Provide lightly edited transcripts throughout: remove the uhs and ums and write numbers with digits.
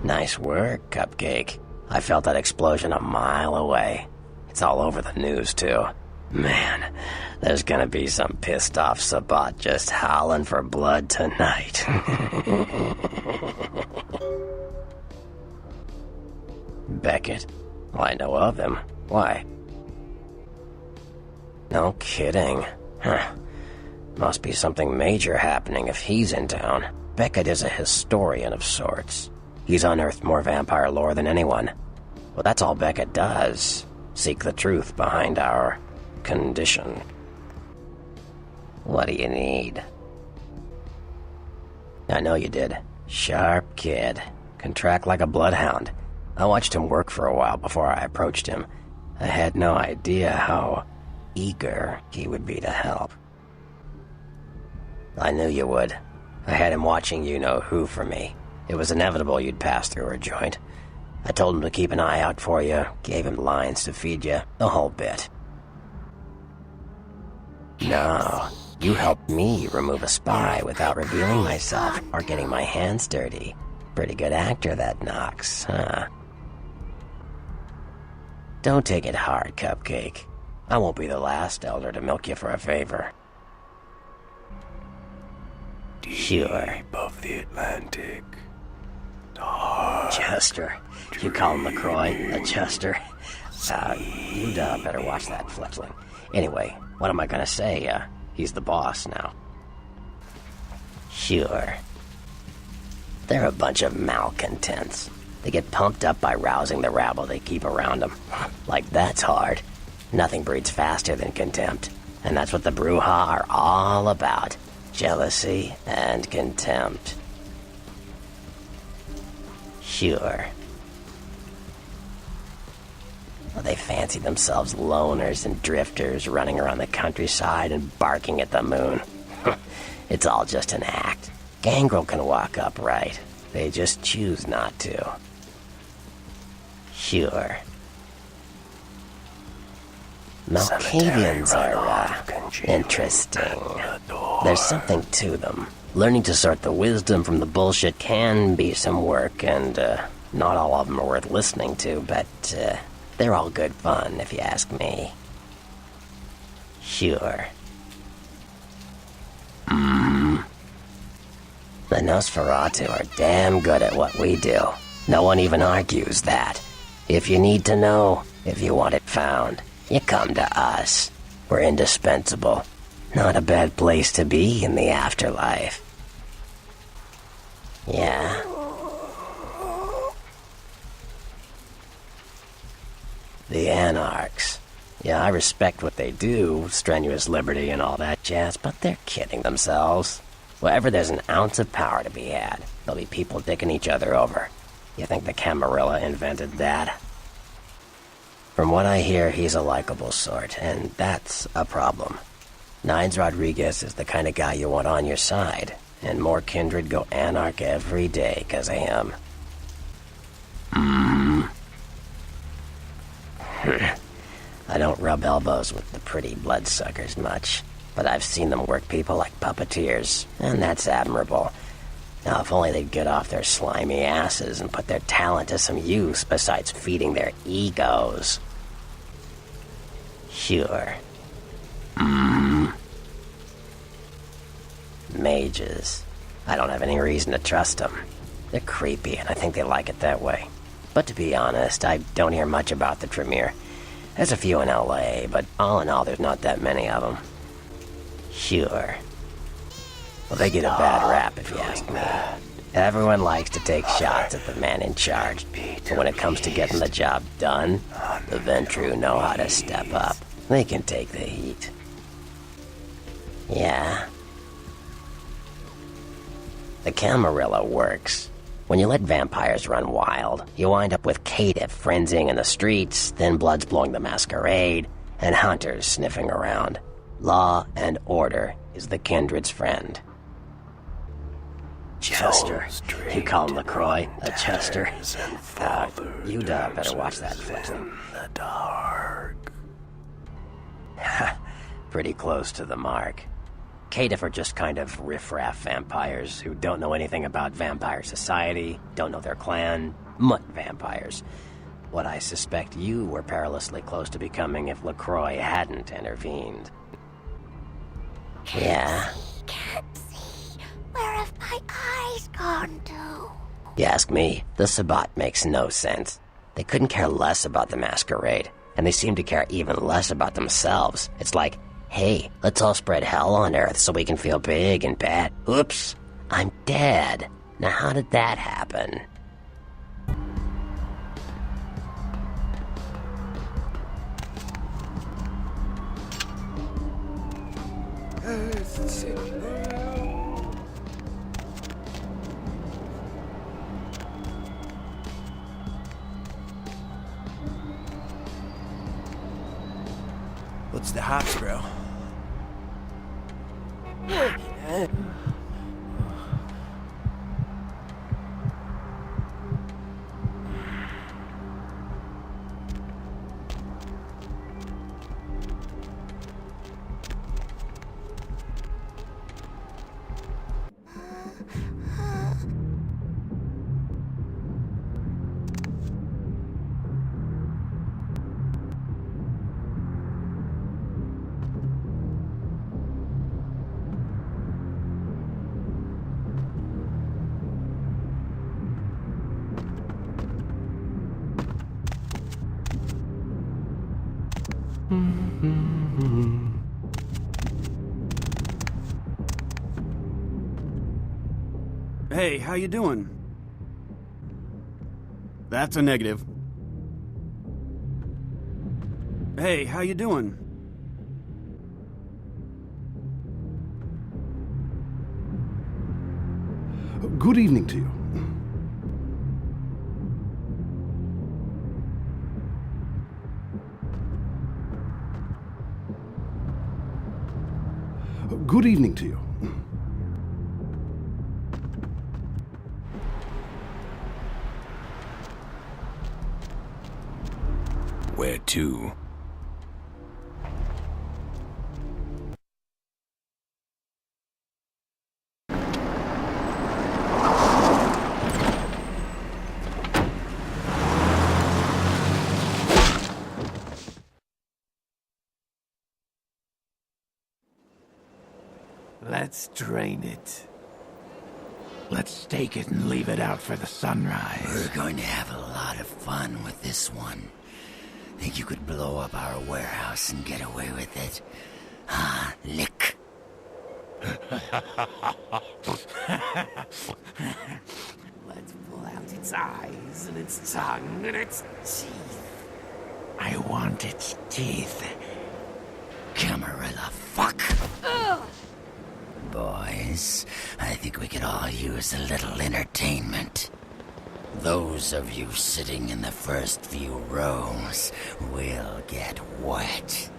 Nice work, Cupcake. I felt that explosion a mile away. It's all over the news, too. Man, there's gonna be some pissed off Sabbat just howling for blood tonight. Beckett? Well, I know of him. Why? No kidding. Huh. Must be something major happening if he's in town. Beckett is a historian of sorts. He's unearthed more vampire lore than anyone. Well, that's all Beckett does. Seek the truth behind our condition. What do you need? I know you did. Sharp kid. Can track like a bloodhound. I watched him work for a while before I approached him. I had no idea how eager he would be to help. I knew you would. I had him watching you-know-who for me. It was inevitable you'd pass through her joint. I told him to keep an eye out for you, gave him lines to feed you, the whole bit. No, you helped me remove a spy without revealing myself or getting my hands dirty. Pretty good actor, that Knox, huh? Don't take it hard, Cupcake. I won't be the last elder to milk you for a favor. Sure. Deep of the Atlantic. Chester. You call him LaCroix a Chester? You'd better watch that fledgling. Anyway, what am I gonna say? He's the boss now. Sure. They're a bunch of malcontents. They get pumped up by rousing the rabble they keep around them. Like that's hard. Nothing breeds faster than contempt. And that's what the Bruja are all about. Jealousy and contempt. Sure. Well, they fancy themselves loners and drifters running around the countryside and barking at the moon. It's all just an act. Gangrel can walk upright. They just choose not to. Sure. Malkavians are interesting. There's something to them. Learning to sort the wisdom from the bullshit can be some work, and not all of them are worth listening to, but they're all good fun, if you ask me. Sure. The Nosferatu are damn good at what we do. No one even argues that. If you need to know, if you want it found, you come to us. We're indispensable. Not a bad place to be in the afterlife. Yeah. The Anarchs. Yeah, I respect what they do, strenuous liberty and all that jazz, but they're kidding themselves. Wherever there's an ounce of power to be had, there'll be people dicking each other over. You think the Camarilla invented that? From what I hear, he's a likable sort, and that's a problem. Nines Rodriguez is the kind of guy you want on your side, and more kindred go anarch every day 'cause of him. I don't rub elbows with the pretty bloodsuckers much, but I've seen them work people like puppeteers, and that's admirable. Now, if only they'd get off their slimy asses and put their talent to some use besides feeding their egos. Sure. Mages. I don't have any reason to trust them. They're creepy, and I think they like it that way. But to be honest, I don't hear much about the Tremere. There's a few in LA, but all in all, there's not that many of them. Sure. Well, they get a bad rap, if you ask me. Everyone likes to take shots at the man in charge, but when it comes to getting the job done, the Ventrue know how to step up. They can take the heat. Yeah. The Camarilla works. When you let vampires run wild, you wind up with caitiff frenzying in the streets, thin bloods blowing the Masquerade, and hunters sniffing around. Law and order is the kindred's friend. Chester. You call him LaCroix a Chester? You'd better watch that flick. The dark. Pretty close to the mark. Caitiff are just kind of riffraff vampires who don't know anything about vampire society, don't know their clan, mutt vampires. What I suspect you were perilously close to becoming if LaCroix hadn't intervened. Yeah? Can't see. Where have my eyes gone to? You ask me, the Sabbat makes no sense. They couldn't care less about the Masquerade, and they seem to care even less about themselves. It's like, hey, let's all spread hell on Earth so we can feel big and bad. Oops, I'm dead. Now how did that happen? What's the hops, bro? Hey, how you doing? That's a negative. Hey, how you doing? Good evening to you. Good evening to you. Where to? Let's drain it. Let's stake it and leave it out for the sunrise. We're going to have a lot of fun with this one. Think you could blow up our warehouse and get away with it? Ah, lick. Let's pull out its eyes and its tongue and its teeth. I want its teeth. Camarilla, fuck. Boys, I think we could all use a little entertainment. Those of you sitting in the first few rows will get wet.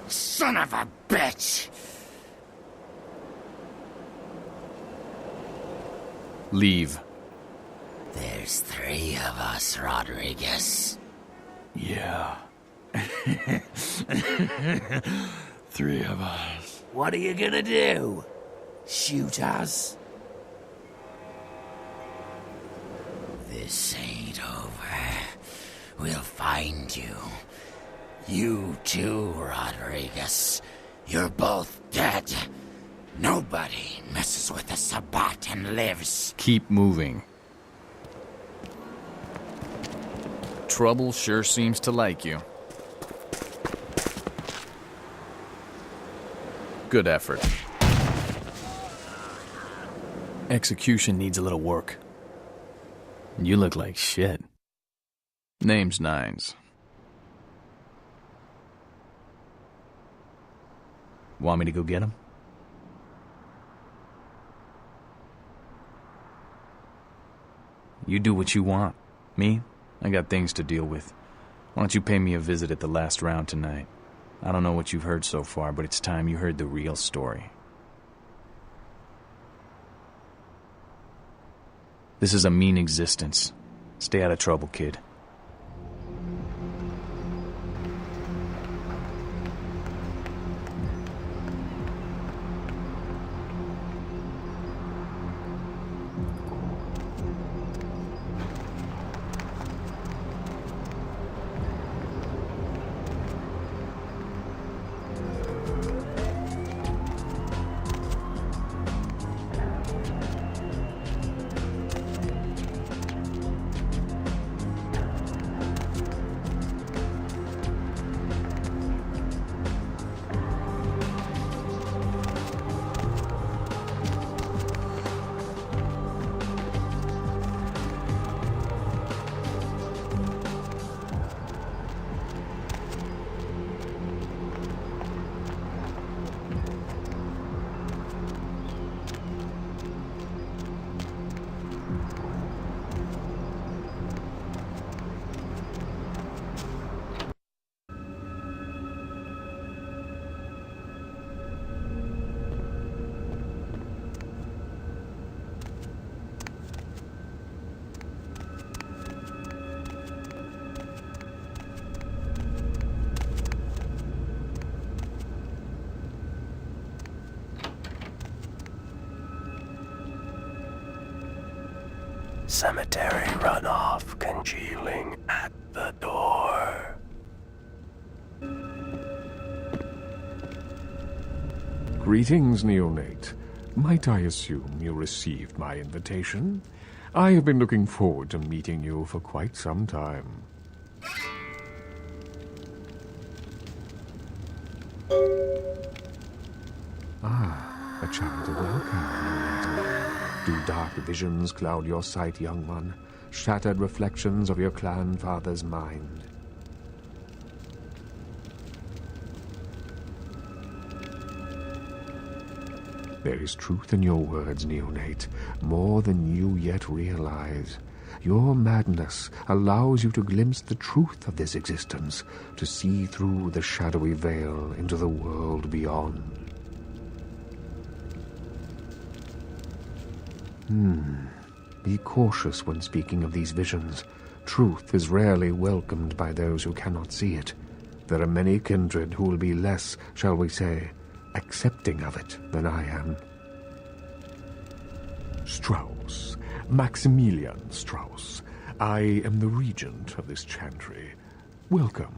Son of a bitch! Leave. There's 3 of us, Rodriguez. Yeah. 3 of us. What are you gonna do? Shoot us? This ain't over. We'll find you. You too, Rodriguez. You're both dead. Nobody messes with the Sabbat and lives. Keep moving. Trouble sure seems to like you. Good effort. Execution needs a little work. You look like shit. Name's Nines. Want me to go get him? You do what you want. Me? I got things to deal with. Why don't you pay me a visit at the last round tonight? I don't know what you've heard so far, but it's time you heard the real story. This is a mean existence. Stay out of trouble, kid. Cemetery runoff congealing at the door. Greetings, neonate. Might I assume you received my invitation? I have been looking forward to meeting you for quite some time. Ah, a chant of welcome, neonate. Do dark visions cloud your sight, young one? Shattered reflections of your clan father's mind? There is truth in your words, neonate, more than you yet realize. Your madness allows you to glimpse the truth of this existence, to see through the shadowy veil into the world beyond. Be cautious when speaking of these visions. Truth is rarely welcomed by those who cannot see it. There are many kindred who will be less, shall we say, accepting of it than I am. Strauss, Maximilian Strauss. I am the regent of this chantry. Welcome.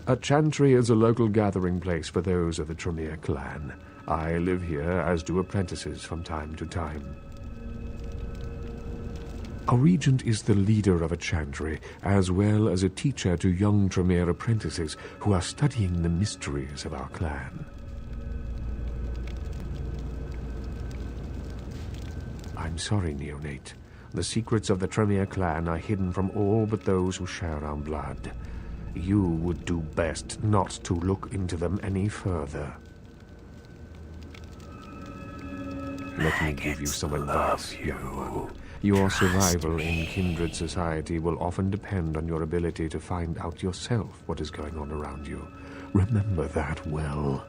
A chantry is a local gathering place for those of the Tremere clan. I live here, as do apprentices from time to time. A regent is the leader of a chantry, as well as a teacher to young Tremere apprentices who are studying the mysteries of our clan. I'm sorry, neonate. The secrets of the Tremere clan are hidden from all but those who share our blood. You would do best not to look into them any further. Let me give you some advice, young one. Your survival in kindred society will often depend on your ability to find out yourself what is going on around you. Remember that well.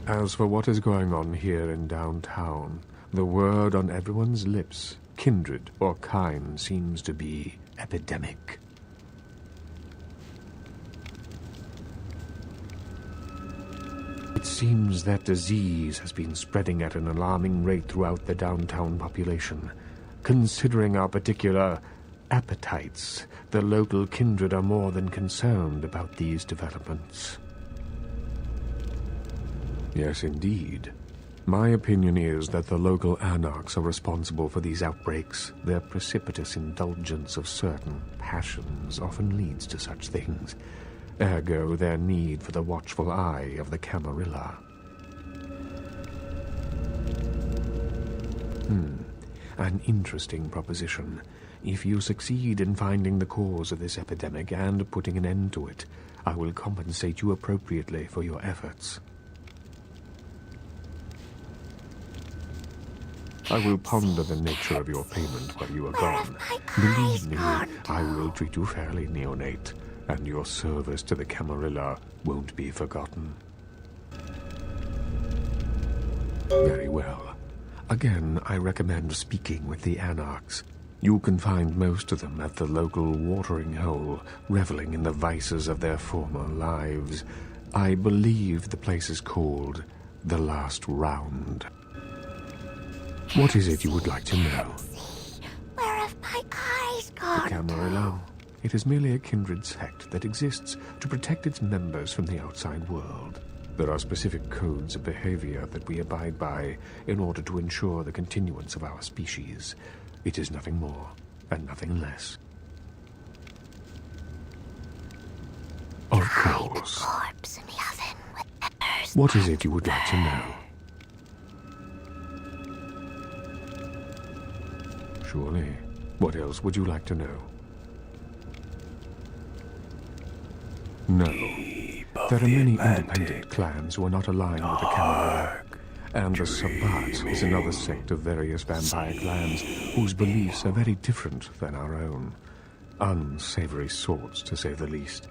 As for what is going on here in downtown, the word on everyone's lips, kindred or kind, seems to be epidemic. It seems that disease has been spreading at an alarming rate throughout the downtown population. Considering our particular appetites, the local kindred are more than concerned about these developments. Yes, indeed. My opinion is that the local anarchs are responsible for these outbreaks. Their precipitous indulgence of certain passions often leads to such things. Ergo, their need for the watchful eye of the Camarilla. An interesting proposition. If you succeed in finding the cause of this epidemic and putting an end to it, I will compensate you appropriately for your efforts. I will ponder the nature of your payment while you are gone. Believe me, I will treat you fairly, neonate, and your service to the Camarilla won't be forgotten. Very well. Again, I recommend speaking with the anarchs. You can find most of them at the local watering hole, reveling in the vices of their former lives. I believe the place is called The Last Round. What is it you would like to know? Where have my eyes gone? The Camarilla. It is merely a kindred sect that exists to protect its members from the outside world. There are specific codes of behavior that we abide by in order to ensure the continuance of our species. It is nothing more and nothing less. Of course. Corpse in the oven with peppers. What is it you would like to know? Surely. What else would you like to know? No. There are many independent clans who are not aligned with the Camarilla, and the Sabbat is another sect of various vampire clans whose beliefs are very different than our own. Unsavory sorts, to say the least.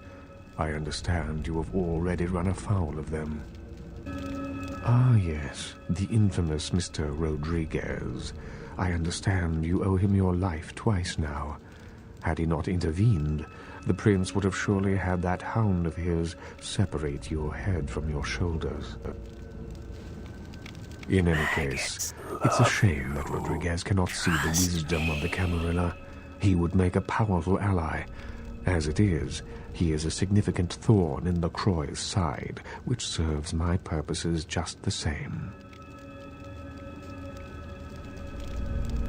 I understand you have already run afoul of them. Ah, yes, the infamous Mr. Rodriguez. I understand you owe him your life twice now. Had he not intervened, the prince would have surely had that hound of his separate your head from your shoulders. In any case, it's a shame that Rodriguez cannot see the wisdom of the Camarilla. He would make a powerful ally. As it is, he is a significant thorn in LaCroix's side, which serves my purposes just the same.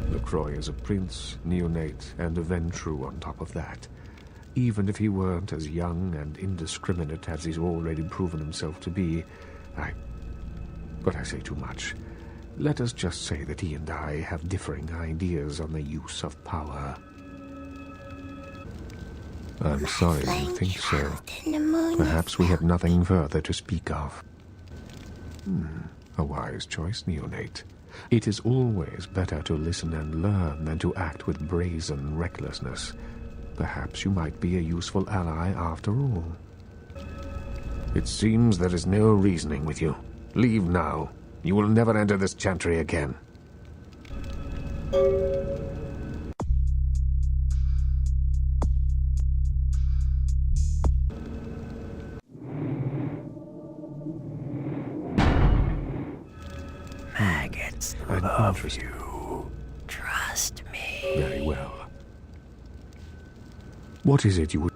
LaCroix is a prince, neonate, and a Ventrue on top of that. Even if he weren't as young and indiscriminate as he's already proven himself to be, But I say too much. Let us just say that he and I have differing ideas on the use of power. I'm sorry you think so. Perhaps we have nothing further to speak of. A wise choice, neonate. It is always better to listen and learn than to act with brazen recklessness. Perhaps you might be a useful ally after all. It seems there is no reasoning with you. Leave now. You will never enter this chantry again. Maggots love you. Trust me. Very well. What is it you would